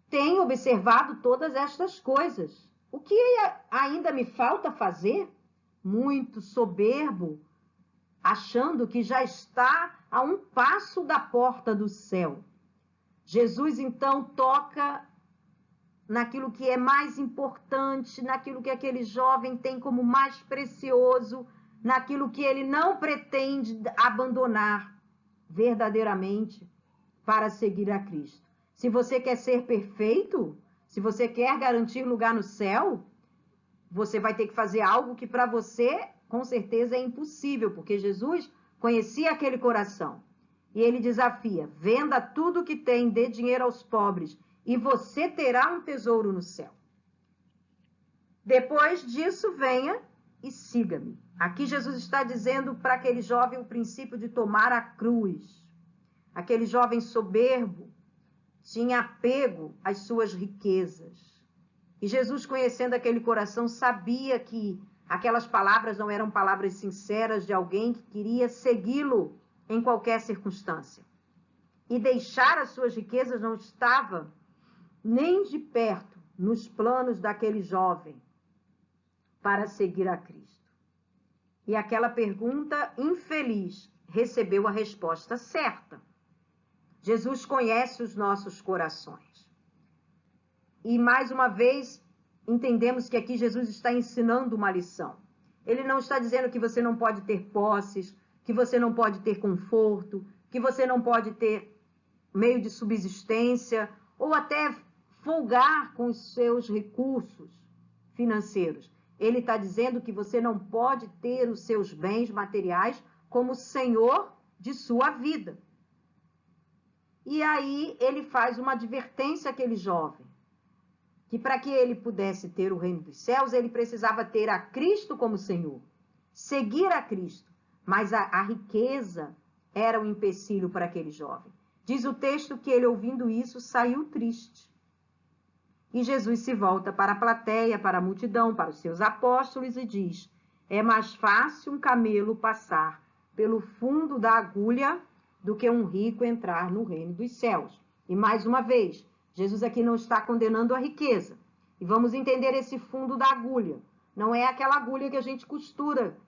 tenho observado todas estas coisas. O que ainda me falta fazer? Muito soberbo, achando que já está a um passo da porta do céu. Jesus, então, toca naquilo que é mais importante, naquilo que aquele jovem tem como mais precioso, naquilo que ele não pretende abandonar verdadeiramente para seguir a Cristo. Se você quer ser perfeito, se você quer garantir lugar no céu, você vai ter que fazer algo que para você, com certeza, é impossível, porque Jesus conhecia aquele coração. E ele desafia: venda tudo que tem, dê dinheiro aos pobres, e você terá um tesouro no céu. Depois disso, venha e siga-me. Aqui Jesus está dizendo para aquele jovem o princípio de tomar a cruz. Aquele jovem soberbo tinha apego às suas riquezas. E Jesus, conhecendo aquele coração, sabia que aquelas palavras não eram palavras sinceras de alguém que queria segui-lo em qualquer circunstância. E deixar as suas riquezas não estava nem de perto nos planos daquele jovem para seguir a Cristo. E aquela pergunta infeliz recebeu a resposta certa. Jesus conhece os nossos corações. E mais uma vez, entendemos que aqui Jesus está ensinando uma lição. Ele não está dizendo que você não pode ter posses, que você não pode ter conforto, que você não pode ter meio de subsistência, ou até folgar com os seus recursos financeiros. Ele está dizendo que você não pode ter os seus bens materiais como senhor de sua vida. E aí ele faz uma advertência àquele jovem, que para que ele pudesse ter o reino dos céus, ele precisava ter a Cristo como Senhor, seguir a Cristo. Mas a riqueza era um empecilho para aquele jovem. Diz o texto que ele, ouvindo isso, saiu triste. E Jesus se volta para a plateia, para a multidão, para os seus apóstolos e diz: é mais fácil um camelo passar pelo fundo da agulha do que um rico entrar no reino dos céus. E mais uma vez, Jesus aqui não está condenando a riqueza. E vamos entender esse fundo da agulha. Não é aquela agulha que a gente costura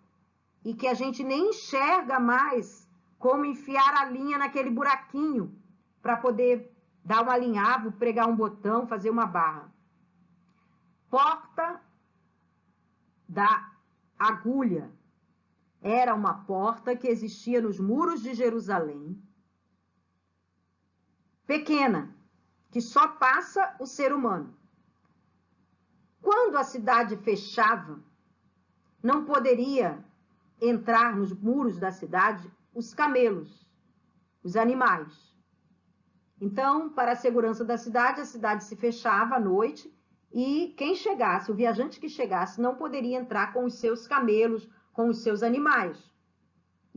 e que a gente nem enxerga mais como enfiar a linha naquele buraquinho para poder dar um alinhavo, pregar um botão, fazer uma barra. Porta da agulha era uma porta que existia nos muros de Jerusalém, pequena, que só passa o ser humano. Quando a cidade fechava, não poderia entrar nos muros da cidade os camelos, os animais. Então, para a segurança da cidade, a cidade se fechava à noite e quem chegasse, o viajante que chegasse, não poderia entrar com os seus camelos, com os seus animais.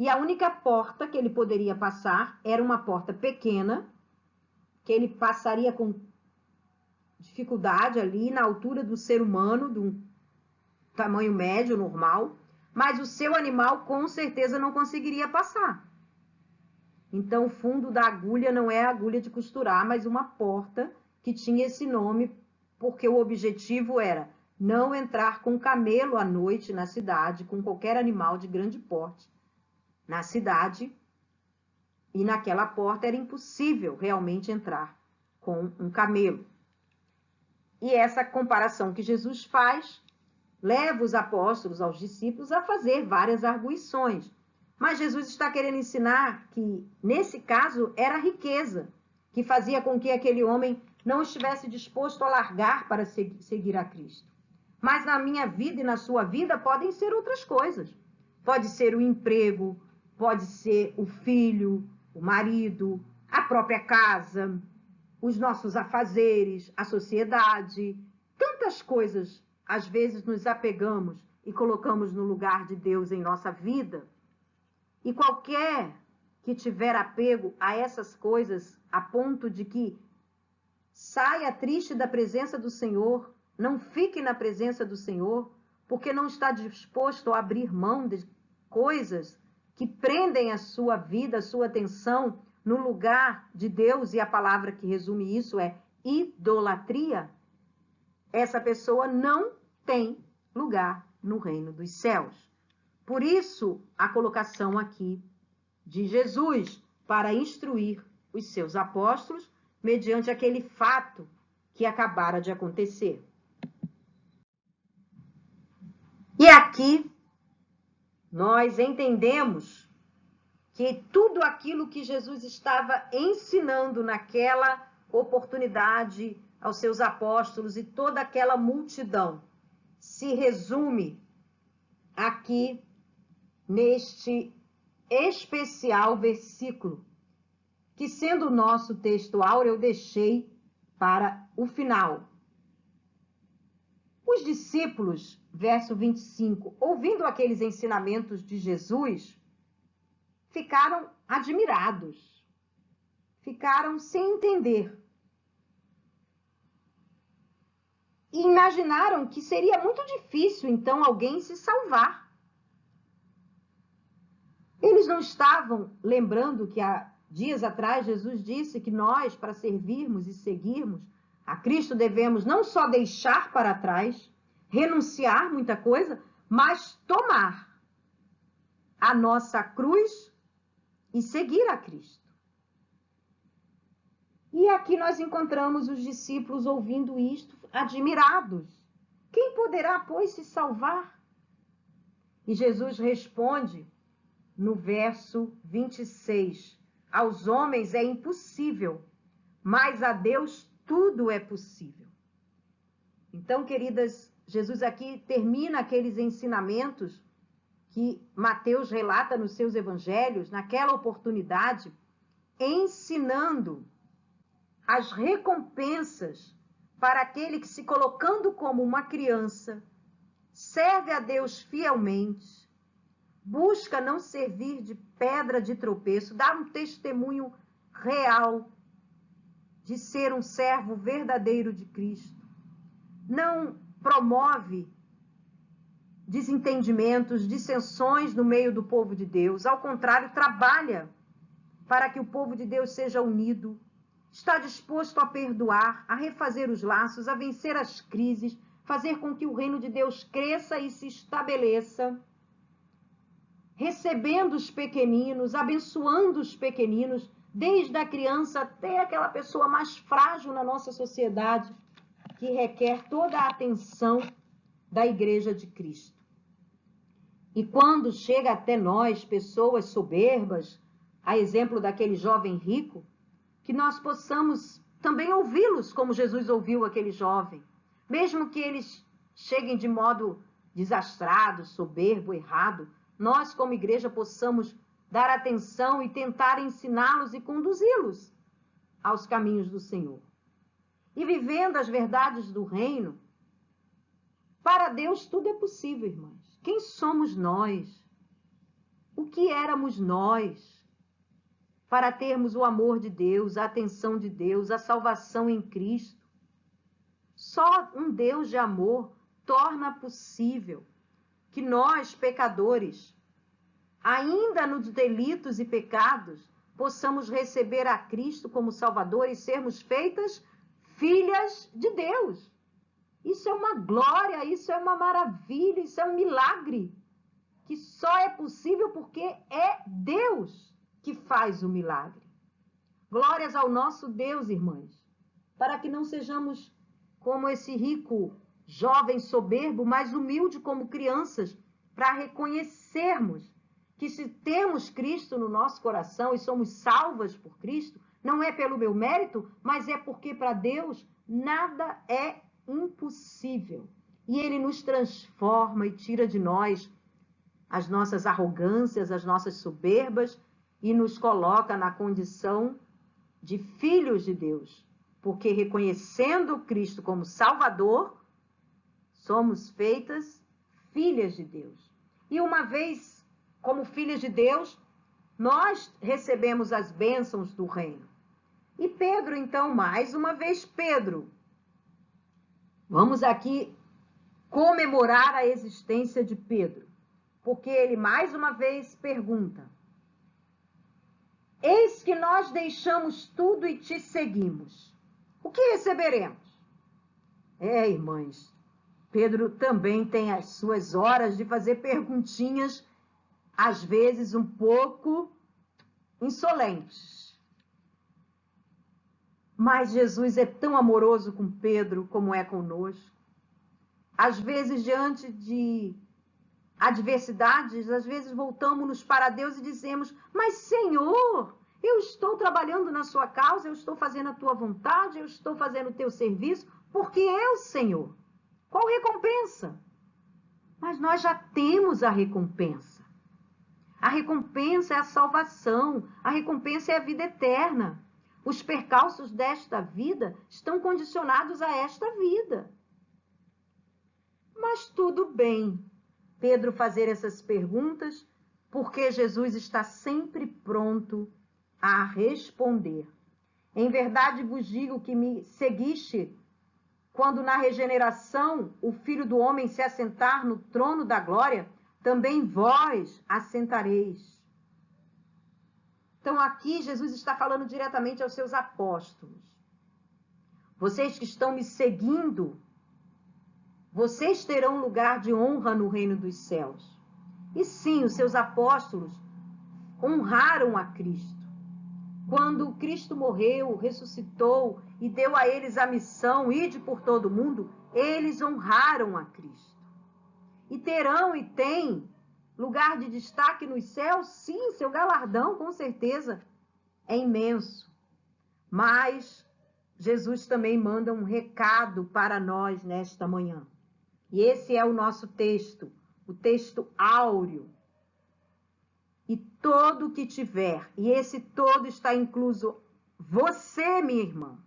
E a única porta que ele poderia passar era uma porta pequena, que ele passaria com dificuldade ali na altura do ser humano, de um tamanho médio, normal, mas o seu animal com certeza não conseguiria passar. Então, o fundo da agulha não é a agulha de costurar, mas uma porta que tinha esse nome, porque o objetivo era não entrar com camelo à noite na cidade, com qualquer animal de grande porte na cidade, e naquela porta era impossível realmente entrar com um camelo. E essa comparação que Jesus faz leva os apóstolos, aos discípulos, a fazer várias arguições. Mas Jesus está querendo ensinar que, nesse caso, era a riqueza que fazia com que aquele homem não estivesse disposto a largar para seguir a Cristo. Mas na minha vida e na sua vida podem ser outras coisas. Pode ser o emprego, pode ser o filho, o marido, a própria casa, os nossos afazeres, a sociedade, tantas coisas. Às vezes nos apegamos e colocamos no lugar de Deus em nossa vida. E qualquer que tiver apego a essas coisas, a ponto de que saia triste da presença do Senhor, não fique na presença do Senhor, porque não está disposto a abrir mão de coisas que prendem a sua vida, a sua atenção no lugar de Deus, e a palavra que resume isso é idolatria, essa pessoa não tem lugar no reino dos céus. Por isso, a colocação aqui de Jesus para instruir os seus apóstolos mediante aquele fato que acabara de acontecer. E aqui nós entendemos que tudo aquilo que Jesus estava ensinando naquela oportunidade aos seus apóstolos e toda aquela multidão se resume aqui neste especial versículo, que sendo o nosso texto áureo, eu deixei para o final. Os discípulos, verso 25, ouvindo aqueles ensinamentos de Jesus, ficaram admirados, ficaram sem entender. E imaginaram que seria muito difícil, então, alguém se salvar. Eles não estavam lembrando que há dias atrás Jesus disse que nós, para servirmos e seguirmos a Cristo, devemos não só deixar para trás, renunciar muita coisa, mas tomar a nossa cruz e seguir a Cristo. E aqui nós encontramos os discípulos ouvindo isto, admirados. Quem poderá, pois, se salvar? E Jesus responde no verso 26, aos homens é impossível, mas a Deus tudo é possível. Então, queridas, Jesus aqui termina aqueles ensinamentos que Mateus relata nos seus evangelhos, naquela oportunidade, ensinando as recompensas para aquele que, se colocando como uma criança, serve a Deus fielmente, busca não servir de pedra de tropeço, dá um testemunho real de ser um servo verdadeiro de Cristo, não promove desentendimentos, dissensões no meio do povo de Deus, ao contrário, trabalha para que o povo de Deus seja unido, está disposto a perdoar, a refazer os laços, a vencer as crises, fazer com que o reino de Deus cresça e se estabeleça, recebendo os pequeninos, abençoando os pequeninos, desde a criança até aquela pessoa mais frágil na nossa sociedade, que requer toda a atenção da Igreja de Cristo. E quando chega até nós pessoas soberbas, a exemplo daquele jovem rico, que nós possamos também ouvi-los como Jesus ouviu aquele jovem, mesmo que eles cheguem de modo desastrado, soberbo, errado, nós como igreja possamos dar atenção e tentar ensiná-los e conduzi-los aos caminhos do Senhor. E vivendo as verdades do reino, para Deus tudo é possível, irmãs. Quem somos nós? O que éramos nós para termos o amor de Deus, a atenção de Deus, a salvação em Cristo? Só um Deus de amor torna possível que nós, pecadores, ainda nos delitos e pecados, possamos receber a Cristo como Salvador e sermos feitas filhas de Deus. Isso é uma glória, isso é uma maravilha, isso é um milagre, que só é possível porque é Deus que faz o milagre. Glórias ao nosso Deus, irmãs, para que não sejamos como esse rico jovem soberbo, mas humilde como crianças, para reconhecermos que se temos Cristo no nosso coração e somos salvas por Cristo, não é pelo meu mérito, mas é porque para Deus nada é impossível. E Ele nos transforma e tira de nós as nossas arrogâncias, as nossas soberbas e nos coloca na condição de filhos de Deus. Porque reconhecendo Cristo como Salvador, somos feitas filhas de Deus. E uma vez como filhas de Deus, nós recebemos as bênçãos do reino. E Pedro, então, mais uma vez, Pedro, vamos aqui comemorar a existência de Pedro, porque ele mais uma vez pergunta: eis que nós deixamos tudo e te seguimos. O que receberemos? Irmãs, Pedro também tem as suas horas de fazer perguntinhas, às vezes um pouco insolentes. Mas Jesus é tão amoroso com Pedro como é conosco. Às vezes, diante de adversidades, às vezes voltamos-nos para Deus e dizemos: mas Senhor, eu estou trabalhando na sua causa, eu estou fazendo a tua vontade, eu estou fazendo o teu serviço, porque eu, Senhor. Qual recompensa? Mas nós já temos a recompensa. A recompensa é a salvação, a recompensa é a vida eterna. Os percalços desta vida estão condicionados a esta vida. Mas tudo bem, Pedro fazer essas perguntas, porque Jesus está sempre pronto a responder. Em verdade vos digo que me seguiste quando na regeneração o Filho do Homem se assentar no trono da glória, também vós assentareis. Então aqui Jesus está falando diretamente aos seus apóstolos. Vocês que estão me seguindo, vocês terão lugar de honra no reino dos céus. E sim, os seus apóstolos honraram a Cristo. Quando Cristo morreu, ressuscitou e deu a eles a missão, ide por todo o mundo, eles honraram a Cristo. E terão e têm lugar de destaque nos céus? Sim, seu galardão, com certeza, é imenso. Mas Jesus também manda um recado para nós nesta manhã. E esse é o nosso texto, o texto áureo. E todo que tiver, e esse todo está incluso você, minha irmã,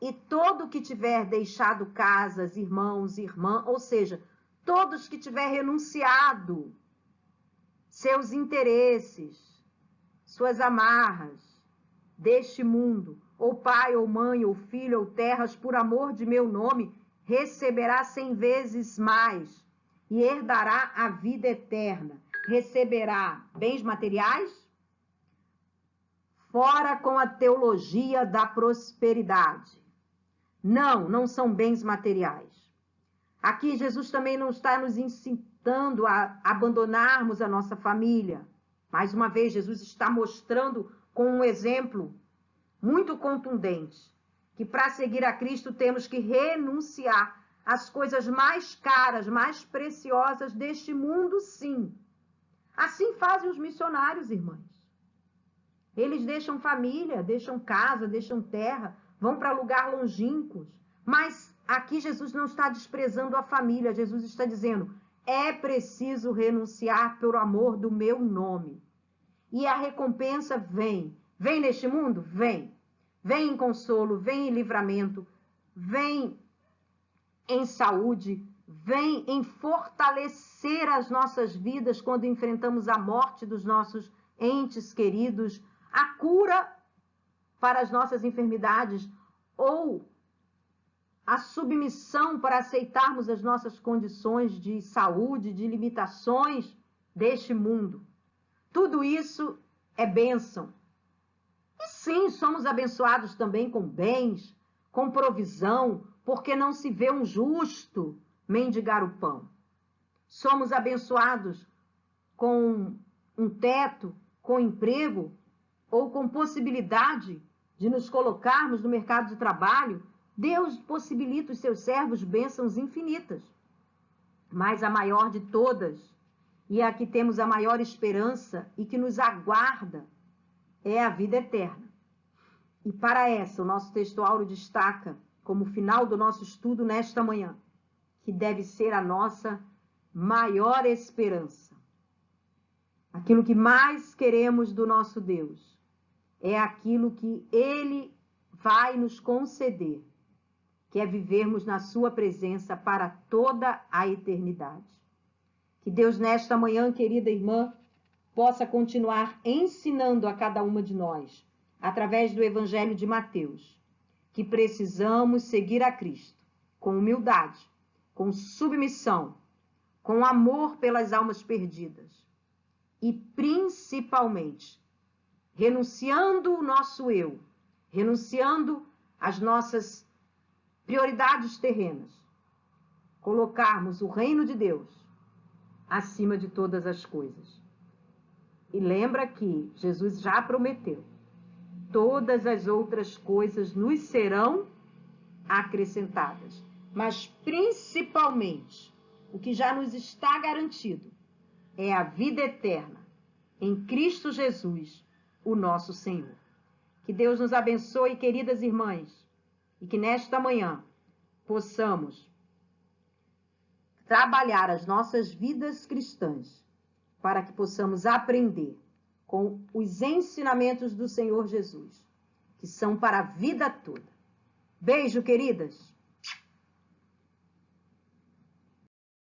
e todo que tiver deixado casas, irmãos, irmã, ou seja, todos que tiver renunciado seus interesses, suas amarras deste mundo, ou pai, ou mãe, ou filho, ou terras, por amor de meu nome, receberá 100 vezes mais e herdará a vida eterna. Receberá bens materiais? Fora com a teologia da prosperidade. Não são bens materiais. Aqui Jesus também não está nos incitando a abandonarmos a nossa família. Mais uma vez, Jesus está mostrando com um exemplo muito contundente que para seguir a Cristo temos que renunciar às coisas mais caras, mais preciosas deste mundo, sim. Assim fazem os missionários, irmãs. Eles deixam família, deixam casa, deixam terra, vão para lugar longínquos. Mas aqui Jesus não está desprezando a família. Jesus está dizendo, é preciso renunciar pelo amor do meu nome. E a recompensa vem. Vem neste mundo? Vem. Vem em consolo, vem em livramento, vem em saúde, vem em fortalecer as nossas vidas quando enfrentamos a morte dos nossos entes queridos, a cura para as nossas enfermidades ou a submissão para aceitarmos as nossas condições de saúde, de limitações deste mundo. Tudo isso é bênção. E sim, somos abençoados também com bens, com provisão, porque não se vê um justo mendigar o pão. Somos abençoados com um teto, com emprego ou com possibilidade de nos colocarmos no mercado de trabalho. Deus possibilita os seus servos bênçãos infinitas. Mas a maior de todas, e a que temos a maior esperança e que nos aguarda, é a vida eterna. E para essa, o nosso texto áureo destaca, como final do nosso estudo nesta manhã, que deve ser a nossa maior esperança. Aquilo que mais queremos do nosso Deus é aquilo que Ele vai nos conceder, que é vivermos na sua presença para toda a eternidade. Que Deus, nesta manhã, querida irmã, possa continuar ensinando a cada uma de nós, através do Evangelho de Mateus, que precisamos seguir a Cristo com humildade, com submissão, com amor pelas almas perdidas e, principalmente, renunciando o nosso eu, renunciando as nossas prioridades terrenas, colocarmos o reino de Deus acima de todas as coisas. E lembra que Jesus já prometeu, todas as outras coisas nos serão acrescentadas, mas principalmente o que já nos está garantido é a vida eterna em Cristo Jesus, o nosso Senhor. Que Deus nos abençoe, queridas irmãs, e que nesta manhã possamos trabalhar as nossas vidas cristãs para que possamos aprender com os ensinamentos do Senhor Jesus, que são para a vida toda. Beijo, queridas!